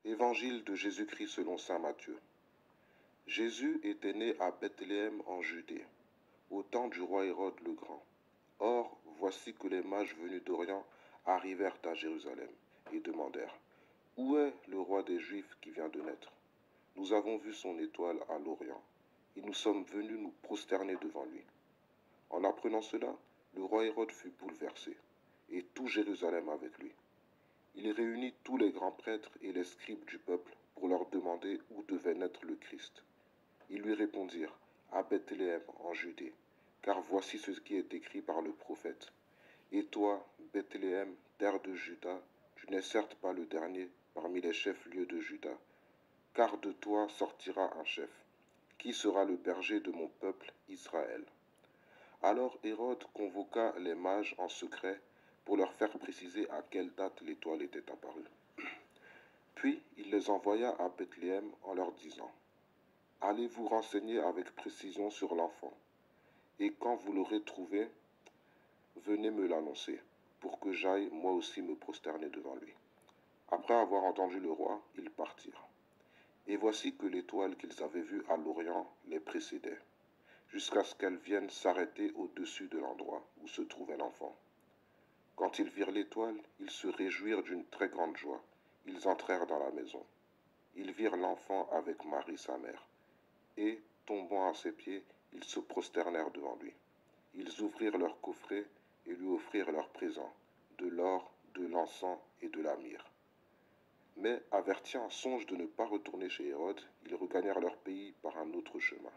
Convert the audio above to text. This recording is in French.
Évangile de Jésus-Christ selon saint Matthieu. Jésus était né à Bethléem en Judée, au temps du roi Hérode le Grand. Or, voici que les mages venus d'Orient arrivèrent à Jérusalem et demandèrent: Où est le roi des Juifs qui vient de naître? Nous avons vu son étoile à l'Orient, et nous sommes venus nous prosterner devant lui. En apprenant cela, le roi Hérode fut bouleversé, et tout Jérusalem avec lui. Il réunit tous les grands prêtres et les scribes du peuple pour leur demander où devait naître le Christ. Ils lui répondirent: À Bethléem, en Judée, car voici ce qui est écrit par le prophète. Et toi, Bethléem, terre de Juda, tu n'es certes pas le dernier parmi les chefs-lieux de Juda, car de toi sortira un chef, qui sera le berger de mon peuple Israël. Alors Hérode convoqua les mages en secret pour leur faire préciser à quelle date l'étoile était apparue. Puis il les envoya à Bethléem en leur disant: Allez vous renseigner avec précision sur l'enfant, et quand vous l'aurez trouvé, venez me l'annoncer, pour que j'aille moi aussi me prosterner devant lui. Après avoir entendu le roi, ils partirent. Et voici que l'étoile qu'ils avaient vue à l'Orient les précédait, jusqu'à ce qu'elle vienne s'arrêter au-dessus de l'endroit où se trouvait l'enfant. Quand ils virent l'étoile, ils se réjouirent d'une très grande joie. Ils entrèrent dans la maison. Ils virent l'enfant avec Marie sa mère, et, tombant à ses pieds, ils se prosternèrent devant lui. Ils ouvrirent leur coffret et lui offrirent leurs présents, de l'or, de l'encens et de la myrrhe. Mais, avertis en songe de ne pas retourner chez Hérode, ils regagnèrent leur pays par un autre chemin.